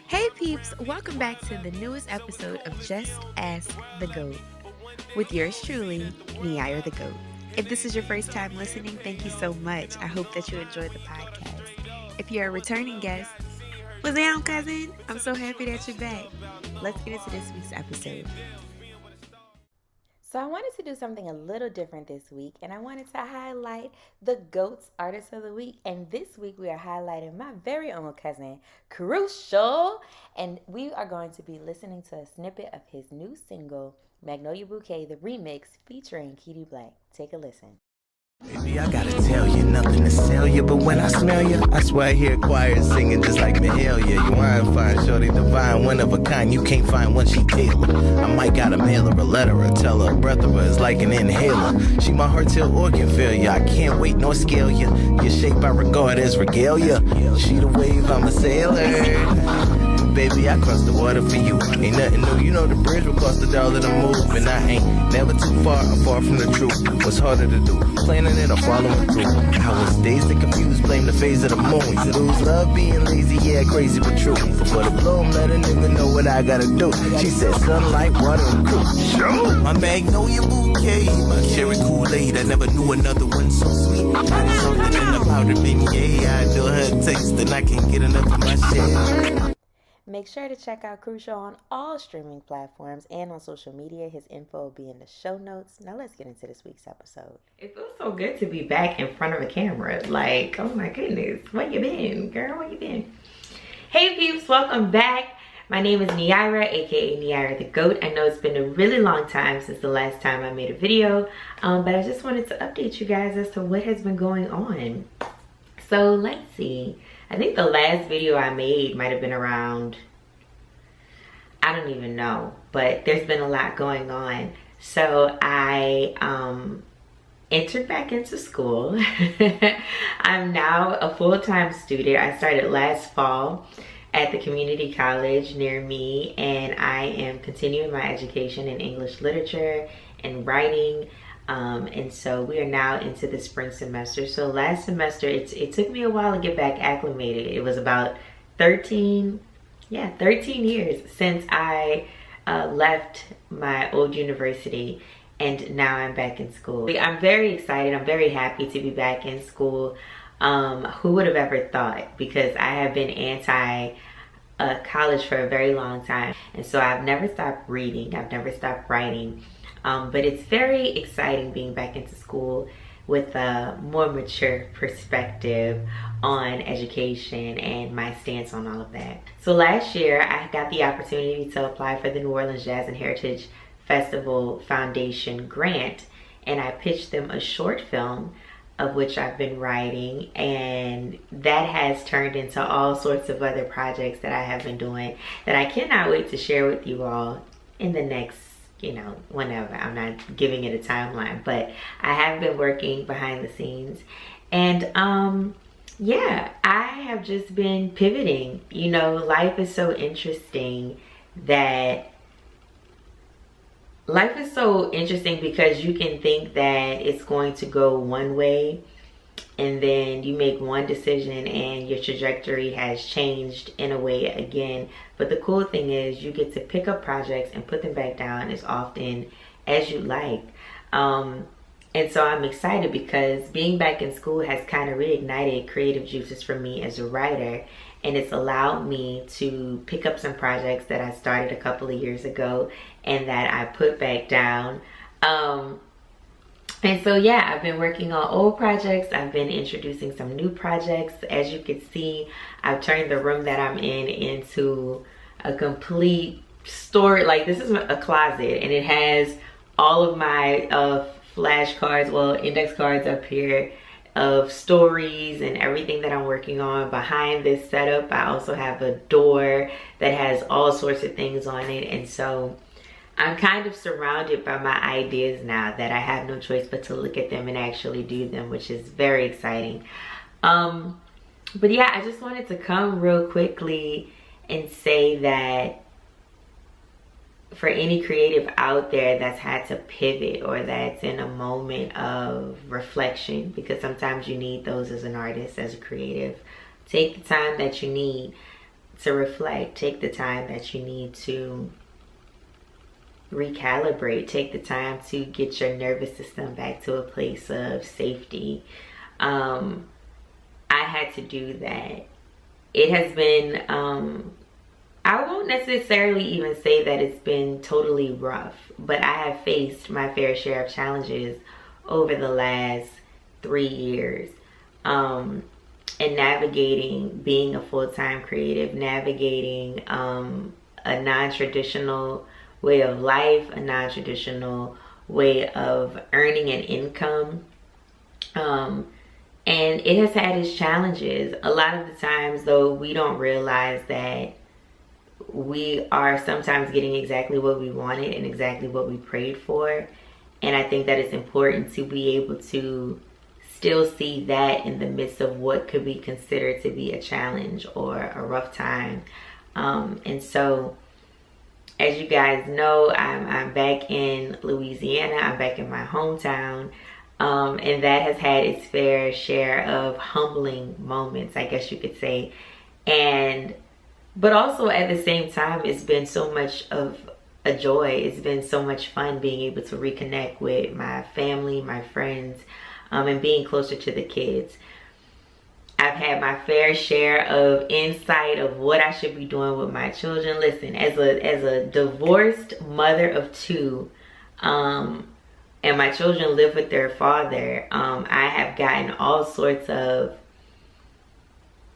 Hey peeps, welcome back to the newest episode of Just Ask the G.O.A.T with yours truly, Neira the G.O.A.T. If this is your first time listening, thank you so much. I hope that you enjoyed the podcast. If you're a returning guest, what's down, cousin? I'm so happy that you're back. Let's get into this week's episode. So I wanted to do something a little different this week, and I wanted to highlight the GOAT's Artist of the Week. And this week we are highlighting my very own cousin, Crucial. And we are going to be listening to a snippet of his new single, Magnolia Bouquet, the remix featuring Keedy Black. Take a listen. Baby, I gotta tell you, nothing to sell you, but when I smell you, I swear I hear choirs singing just like Mahalia. You wine fine, shorty divine, one of a kind, you can't find one she tailored. I might gotta mail her a letter or tell her breath of her is like an inhaler. She my heart till organ failure, I can't wait nor scale you. Your shape I regard as regalia. She the wave, I'm a sailor. Baby, I cross the water for you. Ain't nothing new, you know the bridge will cost $1 to move. And I ain't never too far, I'm far from the truth. What's harder to do, planning it or following through? I was dazed and confused, blame the phase of the moon. You lose love being lazy, yeah, crazy but true. Before the bloom, let a nigga know what I gotta do. She said sunlight, water, and crew. Sure. My Magnolia Bouquet, my cherry Kool-Aid, I never knew another one so sweet. There's something in the powder beignet, I adore her taste, and I can't get enough of my share. Make sure to check out Crucial on all streaming platforms and on social media. His info will be in the show notes. Now let's get into this week's episode. It feels so good to be back in front of a camera. Like, oh my goodness, where you been, girl? Where you been? Hey peeps, welcome back. My name is Neira, aka Neira the G.O.A.T. I know it's been a really long time since the last time I made a video, but I just wanted to update you guys as to what has been going on. So let's see. I think the last video I made might have been around, I don't even know, but there's been a lot going on. So I entered back into school. I'm now a full-time student. I started last fall at the community college near me, and I am continuing my education in English literature and writing. And so we are now into the spring semester. So last semester, it took me a while to get back acclimated. It was about 13 years since I left my old university, and now I'm back in school. I'm very excited. I'm very happy to be back in school. Who would have ever thought? Because I have been anti college for a very long time, and so I've never stopped reading. I've never stopped writing. But it's very exciting being back into school with a more mature perspective on education and my stance on all of that. So last year, I got the opportunity to apply for the New Orleans Jazz and Heritage Festival Foundation grant, and I pitched them a short film of which I've been writing, and that has turned into all sorts of other projects that I have been doing that I cannot wait to share with you all in the next, you know, whenever. I'm not giving it a timeline, but I have been working behind the scenes, and yeah, I have just been pivoting. You know, life is so interesting because you can think that it's going to go one way, and then you make one decision and your trajectory has changed in a way again. But the cool thing is you get to pick up projects and put them back down as often as you like. And so I'm excited because being back in school has kind of reignited creative juices for me as a writer, and it's allowed me to pick up some projects that I started a couple of years ago and that I put back down. And so yeah, I've been working on old projects. I've been introducing some new projects. As you can see, I've turned the room that I'm in into a complete store. Like, this is a closet, and it has all of my flashcards, well, index cards up here of stories and everything that I'm working on. Behind this setup, I also have a door that has all sorts of things on it, and so I'm kind of surrounded by my ideas now that I have no choice but to look at them and actually do them, which is very exciting. But yeah, I just wanted to come real quickly and say that for any creative out there that's had to pivot or that's in a moment of reflection, because sometimes you need those as an artist, as a creative, Take the time that you need to reflect. Take the time that you need to recalibrate. Take the time to get your nervous system back to a place of safety. I had to do that. It has been, I won't necessarily even say that it's been totally rough, but I have faced my fair share of challenges over the last 3 years. And navigating being a full-time creative, navigating a non-traditional way of life, a non-traditional way of earning an income. And it has had its challenges. A lot of the times, though, we don't realize that we are sometimes getting exactly what we wanted and exactly what we prayed for. And I think that it's important to be able to still see that in the midst of what could be considered to be a challenge or a rough time. And so, as you guys know, I'm back in Louisiana. I'm back in my hometown. And that has had its fair share of humbling moments, I guess you could say. But also at the same time, it's been so much of a joy. It's been so much fun being able to reconnect with my family, my friends, and being closer to the kids. I've had my fair share of insight of what I should be doing with my children. Listen, as a divorced mother of 2, and my children live with their father, I have gotten all sorts of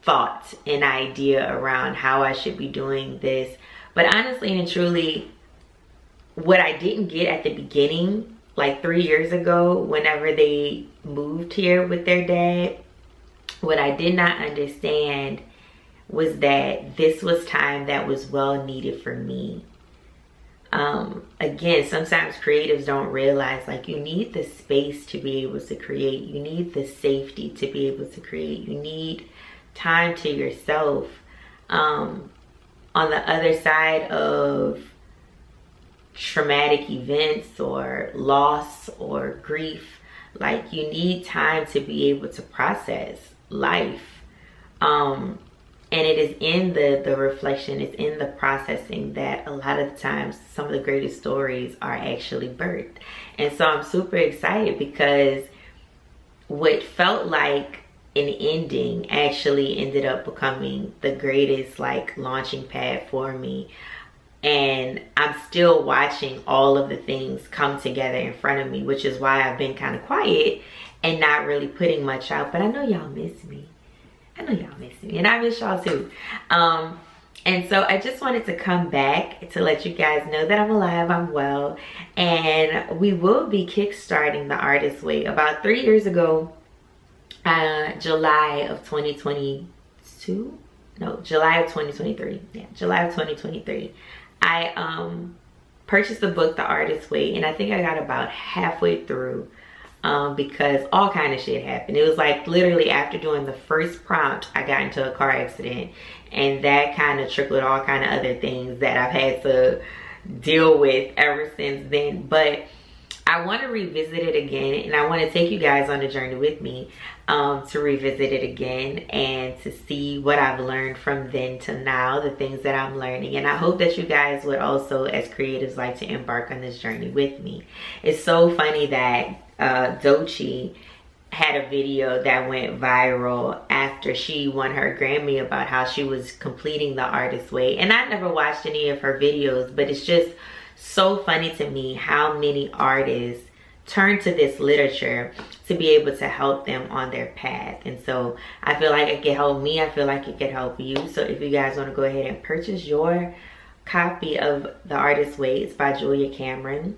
thoughts and idea around how I should be doing this. But honestly and truly, what I didn't get at the beginning, like 3 years ago, whenever they moved here with their dad, what I did not understand was that this was time that was well needed for me. Again, sometimes creatives don't realize, like, you need the space to be able to create. You need the safety to be able to create. You need time to yourself. On the other side of traumatic events or loss or grief, like, you need time to be able to process life. And it is in the reflection, it's in the processing that a lot of the times some of the greatest stories are actually birthed. And so I'm super excited because what felt like an ending actually ended up becoming the greatest, like, launching pad for me. And I'm still watching all of the things come together in front of me, which is why I've been kind of quiet and not really putting much out. But I know y'all miss me. I know y'all miss me, and I miss y'all too. And so I just wanted to come back to let you guys know that I'm alive, I'm well, and we will be kickstarting the Artist Way. About 3 years ago, July of 2022, no, July of 2023, yeah, July of 2023, I purchased the book, The Artist Way, and I think I got about halfway through. Because all kind of shit happened. It was like literally after doing the first prompt, I got into a car accident, and that kind of trickled all kind of other things that I've had to deal with ever since then. But I want to revisit it again, and I want to take you guys on a journey with me to revisit it again and to see what I've learned from then to now, the things that I'm learning. And I hope that you guys would also, as creatives, like to embark on this journey with me. It's so funny that Doechii had a video that went viral after she won her Grammy about how she was completing the Artist Way. And I never watched any of her videos, but it's just so funny to me how many artists turn to this literature to be able to help them on their path. And so I feel like it could help me. I feel like it could help you. So if you guys want to go ahead and purchase your copy of The Artist Way, it's by Julia Cameron.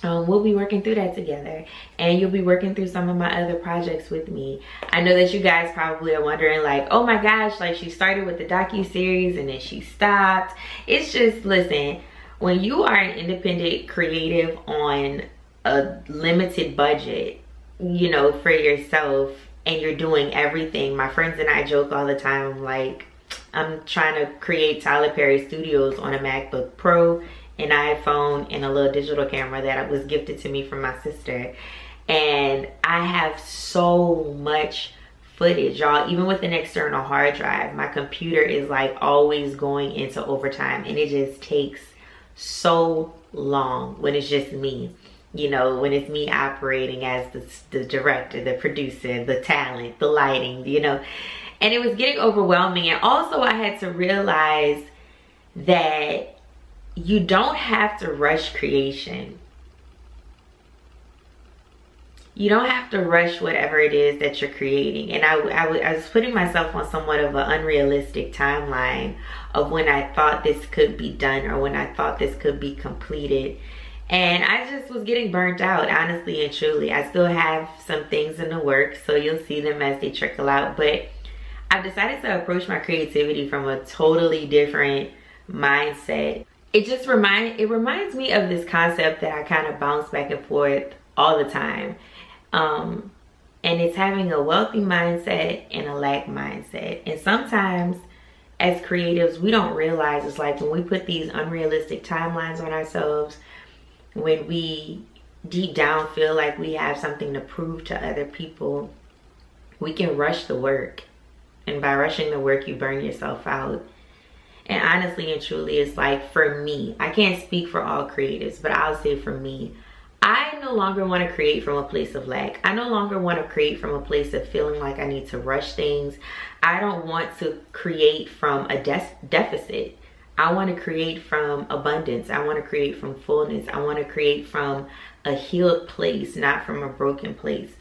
We'll be working through that together, and you'll be working through some of my other projects with me. I know that you guys probably are wondering, like, oh my gosh, like, she started with the docu-series and then she stopped. It's just, listen, when you are an independent creative on a limited budget, you know, for yourself, and you're doing everything, my friends and I joke all the time, like, I'm trying to create Tyler Perry Studios on a MacBook Pro, an iPhone, and a little digital camera that was gifted to me from my sister. And I have so much footage, y'all. Even with an external hard drive, my computer is like always going into overtime, and it just takes so long when it's just me. You know, when it's me operating as the director, the producer, the talent, the lighting, you know. And it was getting overwhelming. And also I had to realize that you don't have to rush creation. You don't have to rush whatever it is that you're creating. And I was putting myself on somewhat of an unrealistic timeline of when I thought this could be done or when I thought this could be completed. And I just was getting burnt out, honestly and truly. I still have some things in the works, so you'll see them as they trickle out. But I've decided to approach my creativity from a totally different mindset. It reminds me of this concept that I kind of bounce back and forth all the time. And it's having a wealthy mindset and a lack mindset. And sometimes as creatives, we don't realize, it's like when we put these unrealistic timelines on ourselves, when we deep down feel like we have something to prove to other people, we can rush the work. And by rushing the work, you burn yourself out. And honestly and truly, it's like, for me, I can't speak for all creatives, but I'll say for me, I no longer want to create from a place of lack. I no longer want to create from a place of feeling like I need to rush things. I don't want to create from a deficit. I want to create from abundance. I want to create from fullness. I want to create from a healed place, not from a broken place.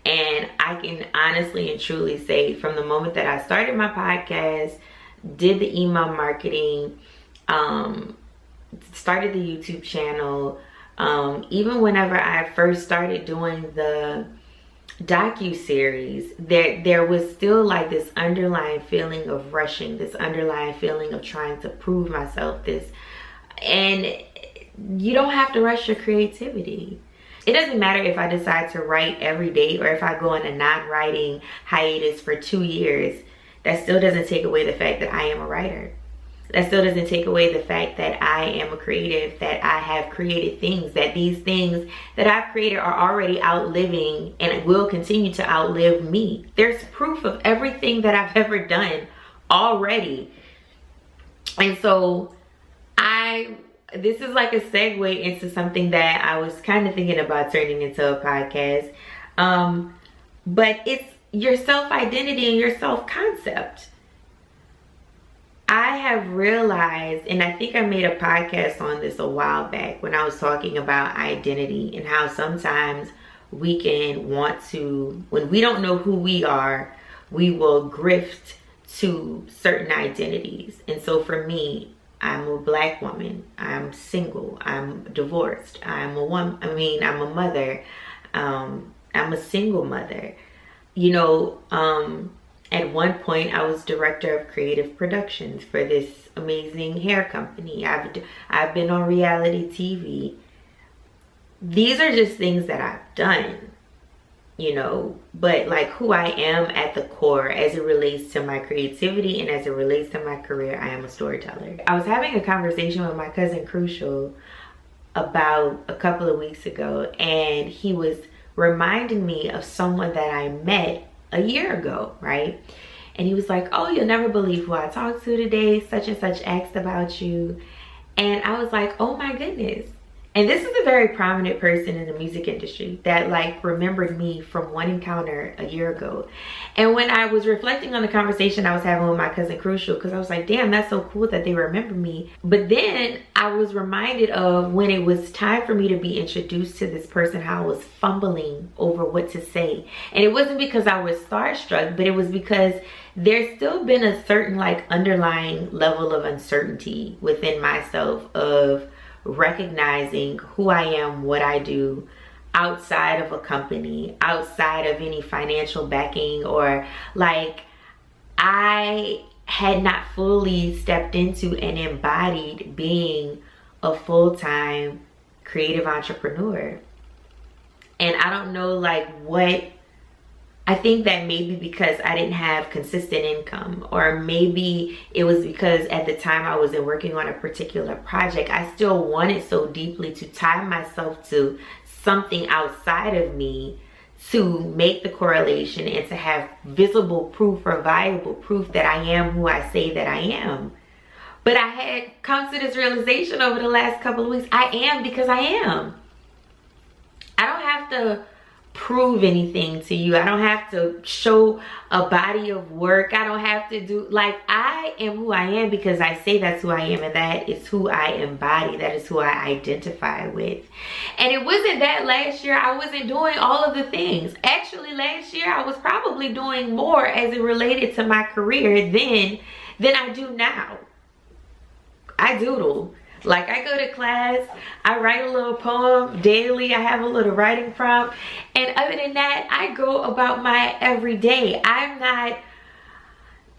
And I can honestly and truly say, from the moment that I started my podcast, did the email marketing, started the YouTube channel, even whenever I first started doing the docu-series, there was still like this underlying feeling of rushing, this underlying feeling of trying to prove myself this. And you don't have to rush your creativity. It doesn't matter if I decide to write every day or if I go on a non-writing hiatus for 2 years. That still doesn't take away the fact that I am a writer. That still doesn't take away the fact that I am a creative, that I have created things, that these things that I've created are already outliving and will continue to outlive me. There's proof of everything that I've ever done already. And so this is like a segue into something that I was kind of thinking about turning into a podcast. But it's your self-identity and your self-concept. I have realized, and I think I made a podcast on this a while back when I was talking about identity and how sometimes we can want to, when we don't know who we are, we will grift to certain identities. And so for me, I'm a Black woman, I'm single, I'm divorced, I'm a mother, I'm a single mother. You know, at one point I was director of creative productions for this amazing hair company. I've been on reality TV. These are just things that I've done, you know, but like who I am at the core as it relates to my creativity and as it relates to my career, I am a storyteller. I was having a conversation with my cousin Crucial about a couple of weeks ago, and he was reminding me of someone that I met a year ago, right? And he was like, oh, you'll never believe who I talked to today, such and such asked about you. And I was like, oh my goodness. And this is a very prominent person in the music industry that like remembered me from one encounter a year ago. And when I was reflecting on the conversation I was having with my cousin Crucial, because I was like, damn, that's so cool that they remember me. But then I was reminded of when it was time for me to be introduced to this person, how I was fumbling over what to say. And it wasn't because I was starstruck, but it was because there's still been a certain like underlying level of uncertainty within myself of recognizing who I am, what I do outside of a company, outside of any financial backing, or like I had not fully stepped into and embodied being a full-time creative entrepreneur. And I don't know like what, I think that maybe because I didn't have consistent income, or maybe it was because at the time I wasn't working on a particular project, I still wanted so deeply to tie myself to something outside of me to make the correlation and to have visible proof or viable proof that I am who I say that I am. But I had come to this realization over the last couple of weeks. I am because I am. I don't have to prove anything to you. I don't have to show a body of work. I don't have to do, like, I am who I am because I say that's who I am, and that is who I embody. That is who I identify with. And it wasn't that last year I wasn't doing all of the things. Actually, last year I was probably doing more as it related to my career than I do now. I doodle. Like, I go to class, I write a little poem daily, I have a little writing prompt, and other than that, I go about my everyday. I'm not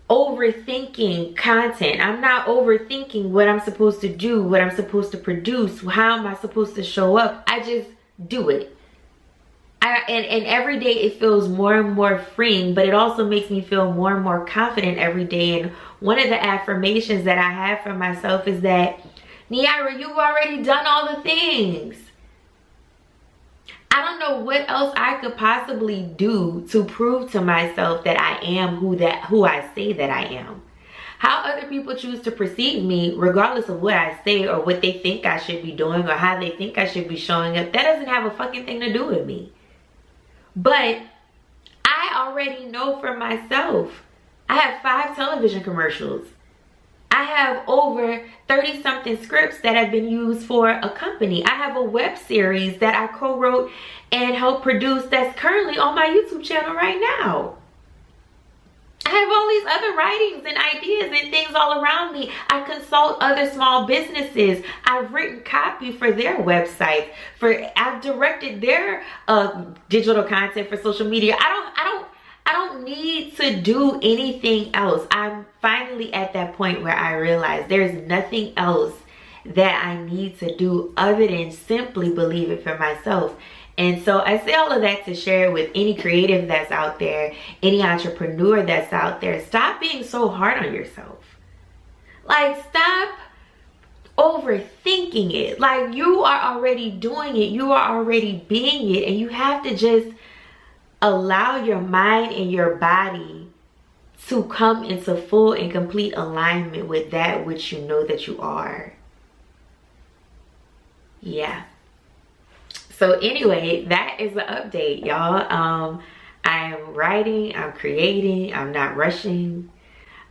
overthinking content. I'm not overthinking what I'm supposed to do, what I'm supposed to produce, how am I supposed to show up. I just do it. And every day it feels more and more freeing, but it also makes me feel more and more confident every day. And one of the affirmations that I have for myself is that, Neira, you've already done all the things. I don't know what else I could possibly do to prove to myself that I am who I say that I am. How other people choose to perceive me, regardless of what I say or what they think I should be doing or how they think I should be showing up, that doesn't have a fucking thing to do with me. But I already know for myself. I have 5 television commercials. I have over 30 something scripts that have been used for a company. I have a web series that I co-wrote and helped produce that's currently on my YouTube channel right now. I have all these other writings and ideas and things all around me. I consult other small businesses. I've written copy for their websites. I've directed their digital content for social media. I don't need to do anything else. I'm finally at that point where I realize there's nothing else that I need to do other than simply believe it for myself. And so I say all of that to share with any creative that's out there, any entrepreneur that's out there. Stop being so hard on yourself. Like, stop overthinking it. Like, you are already doing it. You are already being it. And you have to just allow your mind and your body to come into full and complete alignment with that which you know that you are. Yeah. So anyway, that is the update, y'all. I'm writing, I'm creating, I'm not rushing.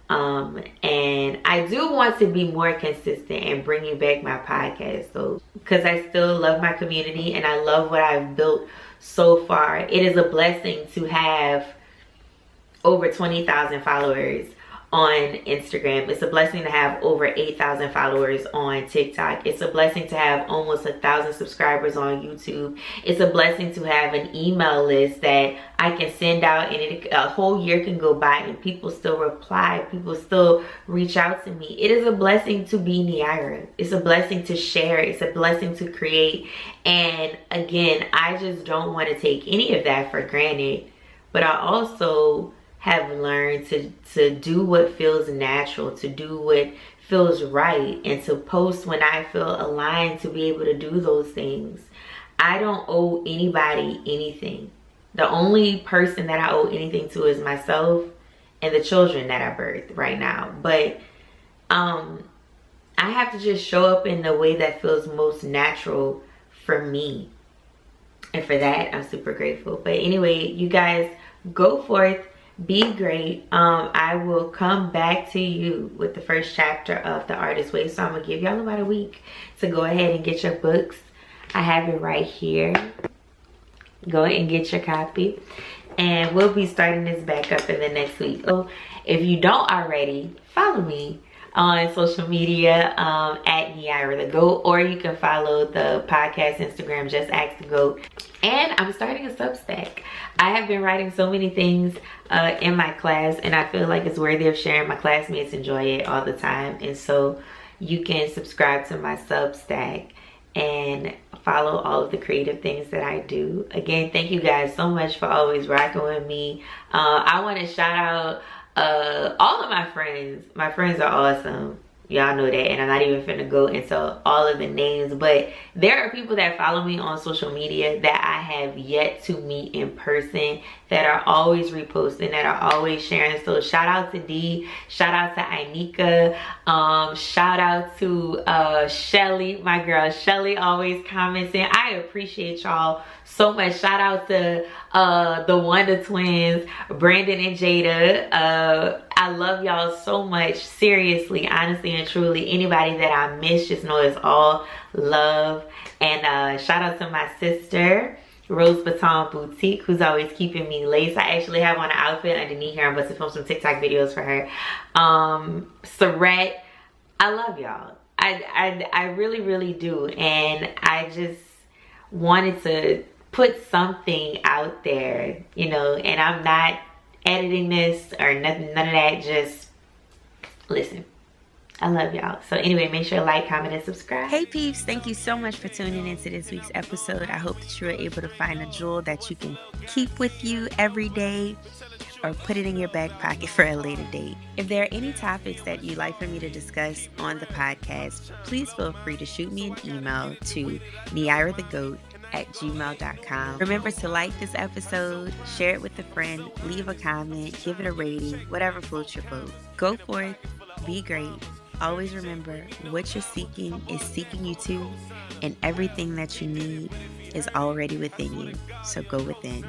And I do want to be more consistent and bringing back my podcast, though, because I still love my community and I love what I've built so far. It is a blessing to have over 20,000 followers on Instagram. It's a blessing to have over 8,000 followers on TikTok. It's a blessing to have almost 1,000 subscribers on YouTube. It's a blessing to have an email list that I can send out and a whole year can go by and people still reply. People still reach out to me. It is a blessing to be Neira. It's a blessing to share. It's a blessing to create. And again, I just don't want to take any of that for granted. But I also have learned to do what feels natural, to do what feels right, and to post when I feel aligned to be able to do those things. I don't owe anybody anything. The only person that I owe anything to is myself and the children that I birthed right now. But I have to just show up in the way that feels most natural for me. And for that, I'm super grateful. But anyway, you guys, go forth. Be great. I will come back to you with the first chapter of The Artist's Way. So I'm going to give y'all about a week to go ahead and get your books. I have it right here. Go ahead and get your copy. And we'll be starting this back up in the next week. So if you don't already, follow me on social media at Neira the G.O.A.T, or you can follow the podcast Instagram, Just Ask the G.O.A.T. And I'm starting a Substack. I have been writing so many things in my class, and I feel like it's worthy of sharing. My classmates enjoy it all the time, and so you can subscribe to my Substack and follow all of the creative things that I do. Again, thank you guys so much for always rocking with me. I want to shout out all of my friends. My friends are awesome. Y'all know that, and I'm not even finna go into all of the names, but there are people that follow me on social media that I have yet to meet in person, that are always reposting, that are always sharing. So shout out to D, shout out to Inika, shout out to Shelly, my girl Shelly, always commenting. I appreciate y'all so much. Shout out to the Wonder Twins, Brandon and Jada. I love y'all so much, seriously, honestly and truly. Anybody that I miss, just know it's all love. And shout out to my sister, Rose Baton Boutique, who's always keeping me laced. I actually have on an outfit underneath here. I'm about to film some TikTok videos for her. Saret, I love y'all. I really, really do. And I just wanted to put something out there, you know, and I'm not editing this or nothing, none of that. Just listen. I love y'all. So anyway, make sure to like, comment, and subscribe. Hey peeps, thank you so much for tuning into this week's episode. I hope that you were able to find a jewel that you can keep with you every day or put it in your back pocket for a later date. If there are any topics that you'd like for me to discuss on the podcast, please feel free to shoot me an email to Neira the G.O.A.T @gmail.com. Remember to like this episode, share it with a friend, leave a comment, give it a rating, whatever floats your boat. Go forth, be great. Always remember, what you're seeking is seeking you too, and everything that you need is already within you. So go within.